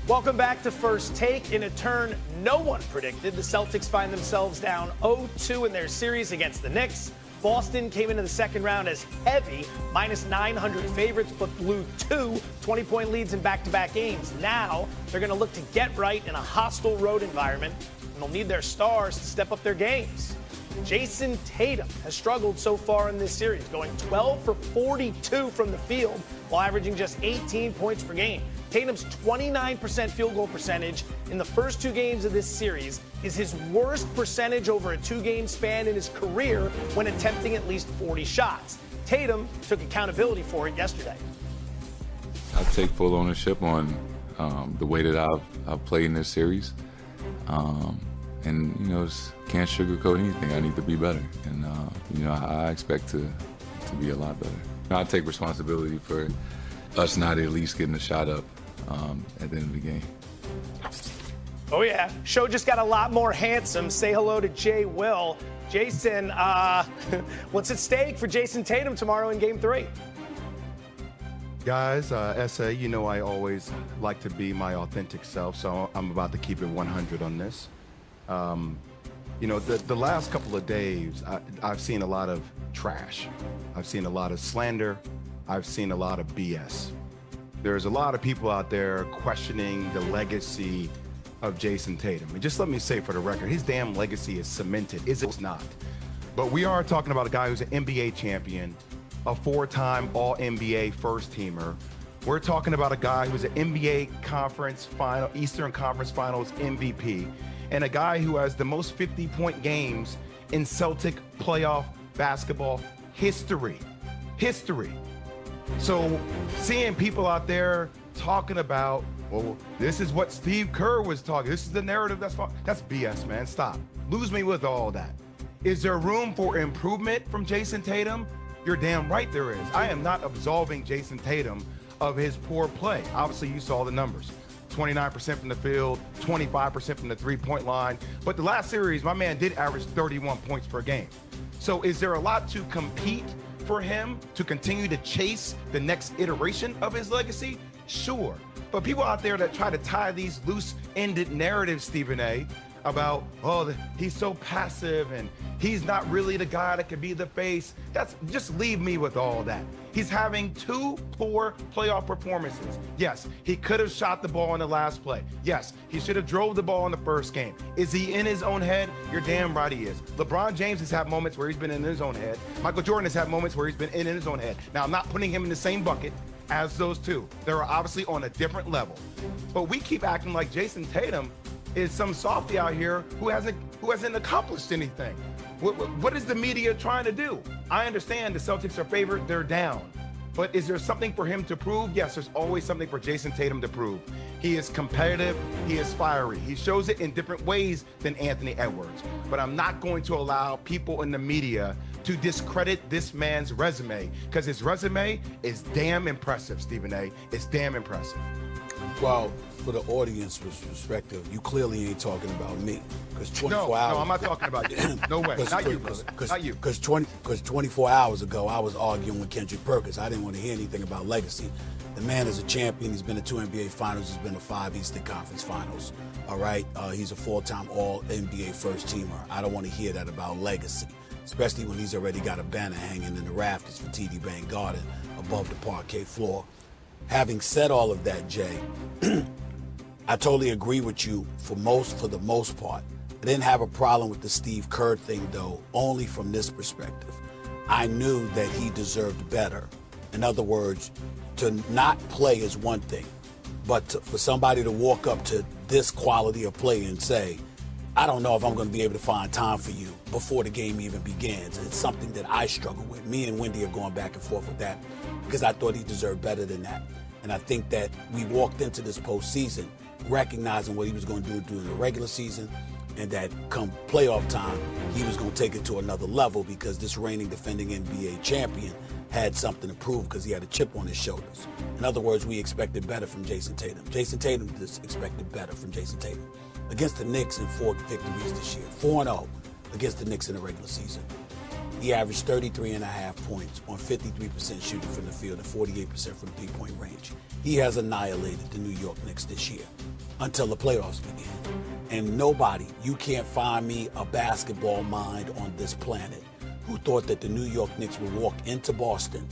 Welcome back to First Take. In a turn no one predicted, the Celtics find themselves down 0-2 in their series against the Knicks. Boston came into the second round as heavy, minus 900 favorites, but blew two 20-point leads in back-to-back games. Now they're going to look to get right in a hostile road environment, and they'll need their stars to step up their games. Jason Tatum has struggled so far in this series, going 12 for 42 from the field while averaging just 18 points per game. Tatum's 29% field goal percentage in the first two games of this series is his worst percentage over a two-game span in his career when attempting at least 40 shots. Tatum took accountability for it yesterday. I take full ownership on the way that I've played in this series. And, can't sugarcoat anything. I need to be better. And, I expect to be a lot better. I take responsibility for us not at least getting a shot up at the end of the game. Oh, yeah. Show just got a lot more handsome. Say hello to Jay Will. Jason, what's at stake for Jason Tatum tomorrow in Game 3? Guys, SA, I always like to be my authentic self, so I'm about to keep it 100 on this. The last couple of days, I've seen a lot of trash. I've seen a lot of slander. I've seen a lot of BS. There's a lot of people out there questioning the legacy of Jason Tatum. And just let me say for the record, his damn legacy is cemented. It's not. But we are talking about a guy who's an NBA champion, a four-time All-NBA first-teamer. We're talking about a guy who's an NBA Conference Final, Eastern Conference Finals MVP, and a guy who has the most 50-point games in Celtic playoff basketball history. So seeing people out there talking about, well, this is what Steve Kerr was talking, this is the narrative, that's BS, man. Stop. Lose me with all that. Is there room for improvement from Jason Tatum? You're damn right there is. I am not absolving Jason Tatum of his poor play. Obviously, you saw the numbers. 29% from the field, 25% from the three-point line. But the last series, my man did average 31 points per game. So is there a lot to compete for him to continue to chase the next iteration of his legacy? Sure. But people out there that try to tie these loose-ended narratives, Stephen A., about, he's so passive and he's not really the guy that could be the face. Just leave me with all that. He's having two poor playoff performances. Yes, he could have shot the ball in the last play. Yes, he should have drove the ball in the first game. Is he in his own head? You're damn right he is. LeBron James has had moments where he's been in his own head. Michael Jordan has had moments where he's been in his own head. Now, I'm not putting him in the same bucket as those two. They're obviously on a different level. But we keep acting like Jason Tatum is some softy out here who hasn't accomplished anything. What is the media trying to do? I understand the Celtics are favored, they're down. But is there something for him to prove? Yes, there's always something for Jason Tatum to prove. He is competitive, he is fiery. He shows it in different ways than Anthony Edwards. But I'm not going to allow people in the media to discredit this man's resume, because his resume is damn impressive, Stephen A. It's damn impressive. Well, for the audience perspective, you clearly ain't talking about me. Because 24 hours. No, I'm not talking about you. No way. Not you, brother. Not you. Because 24 hours ago, I was arguing with Kendrick Perkins. I didn't want to hear anything about legacy. The man is a champion. He's been to 2 NBA Finals. He's been to 5 Eastern Conference Finals. All right? He's a full-time All-NBA first-teamer. I don't want to hear that about legacy, especially when he's already got a banner hanging in the rafters for TD Bank Garden above the parquet floor. Having said all of that, Jay, I totally agree with you for the most part. I didn't have a problem with the Steve Kerr thing, though, only from this perspective. I knew that he deserved better. In other words, to not play is one thing, but for somebody to walk up to this quality of play and say, I don't know if I'm going to be able to find time for you before the game even begins. It's something that I struggle with. Me and Wendy are going back and forth with that because I thought he deserved better than that. And I think that we walked into this postseason recognizing what he was going to do during the regular season, and that come playoff time, he was going to take it to another level because this reigning defending NBA champion had something to prove because he had a chip on his shoulders. In other words, we expected better from Jason Tatum. Jason Tatum just expected better from Jason Tatum. Against the Knicks in 4 victories this year, 4-0 against the Knicks in the regular season. He averaged 33.5 points on 53% shooting from the field and 48% from three-point range. He has annihilated the New York Knicks this year until the playoffs began. And nobody, you can't find me a basketball mind on this planet who thought that the New York Knicks would walk into Boston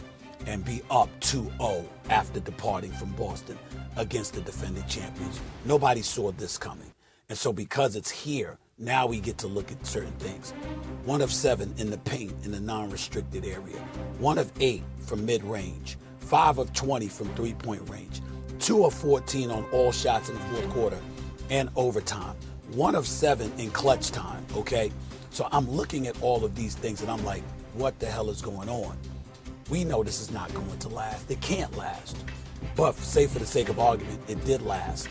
and be up 2-0 after departing from Boston against the defending champions. Nobody saw this coming. And so because it's here, now we get to look at certain things. 1 of 7 in the paint in the non-restricted area. 1 of 8 from mid-range. 5 of 20 from three-point range. 2 of 14 on all shots in the fourth quarter and overtime. 1 of 7 in clutch time, okay? So I'm looking at all of these things and I'm like, what the hell is going on? We know this is not going to last. It can't last. But say for the sake of argument, it did last.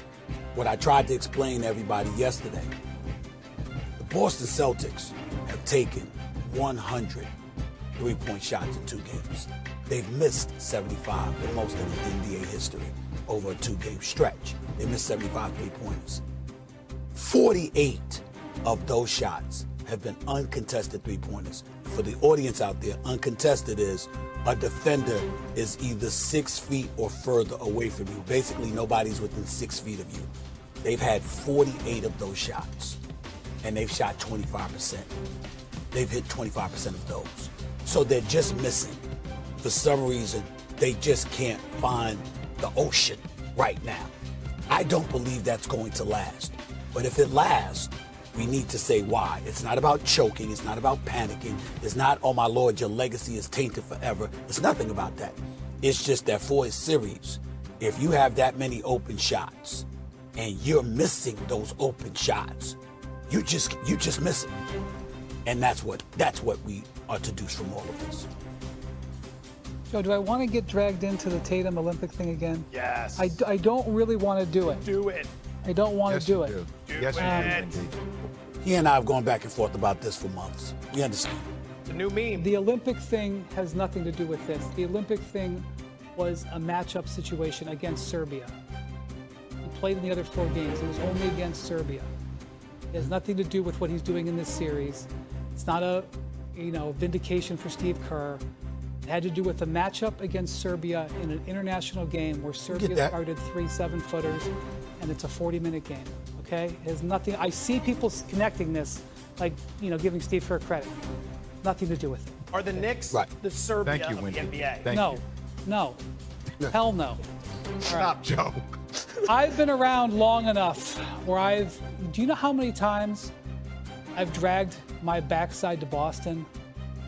What I tried to explain to everybody yesterday, the Boston Celtics have taken 100 three-point shots in 2 games. They've missed 75, the most in NBA history, over a 2-game stretch. They missed 75 three-pointers. 48 of those shots have been uncontested three-pointers. For the audience out there, uncontested is a defender is either 6 feet or further away from you. Basically, nobody's within 6 feet of you. They've had 48 of those shots, and they've shot 25%. They've hit 25% of those. So they're just missing. For some reason, they just can't find the ocean right now. I don't believe that's going to last. But if it lasts, we need to say why. It's not about choking. It's not about panicking. It's not, oh my Lord, your legacy is tainted forever. It's nothing about that. It's just that for a series, if you have that many open shots and you're missing those open shots, you just miss it. And that's what we are to deduce from all of this. Joe, do I want to get dragged into the Tatum Olympic thing again? Yes. I don't really want to do it. Do it. I don't want to do it. Yes, you do. He and I have gone back and forth about this for months. We understand. The new meme. The Olympic thing has nothing to do with this. The Olympic thing was a matchup situation against Serbia. He played in the other 4 games. It was only against Serbia. It has nothing to do with what he's doing in this series. It's not a, vindication for Steve Kerr. It had to do with a matchup against Serbia in an international game where Serbia started 3 7-footers, and it's a 40-minute game. Okay, it has nothing. I see people connecting this, like giving Steve Kerr credit. Nothing to do with it. Are the Knicks the Serbia of the NBA? No, hell no. Stop, Joe. I've been around long enough where do you know how many times I've dragged my backside to Boston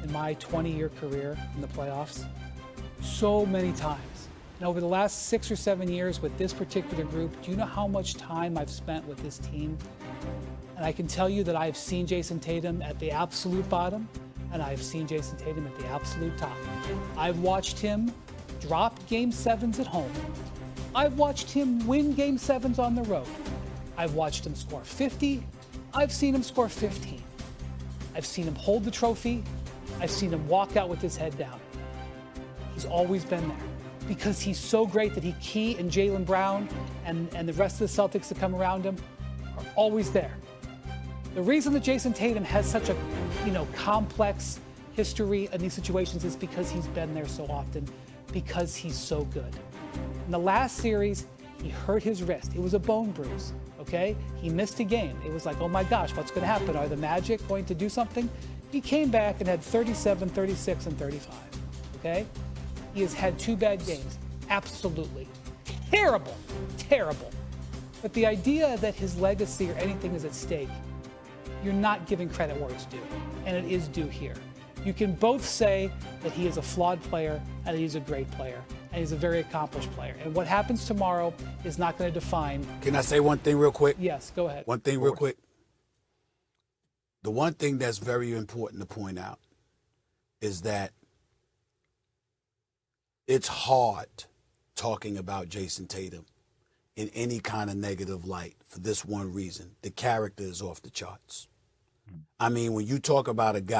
in my 20-year career in the playoffs? So many times. And over the last 6 or 7 years with this particular group, do you know how much time I've spent with this team? And I can tell you that I've seen Jason Tatum at the absolute bottom, and I've seen Jason Tatum at the absolute top. I've watched him drop Game 7s at home. I've watched him win Game 7s on the road. I've watched him score 50. I've seen him score 15. I've seen him hold the trophy. I've seen him walk out with his head down. He's always been there because he's so great that he and Jaylen Brown and the rest of the Celtics that come around him are always there. The reason that Jason Tatum has such a complex history in these situations is because he's been there so often, because he's so good. In the last series, he hurt his wrist. It was a bone bruise, okay? He missed a game. It was like, oh my gosh, what's going to happen? Are the Magic going to do something? He came back and had 37, 36, and 35, okay? He has had 2 bad games. Absolutely. Terrible. But the idea that his legacy or anything is at stake, you're not giving credit where it's due, and it is due here. You can both say that he is a flawed player and he's a great player, and he's a very accomplished player. And what happens tomorrow is not going to define. Can I say one thing real quick? Yes, go ahead. One thing real quick. The one thing that's very important to point out is that it's hard talking about Jason Tatum in any kind of negative light for this one reason. The character is off the charts. I mean, when you talk about a guy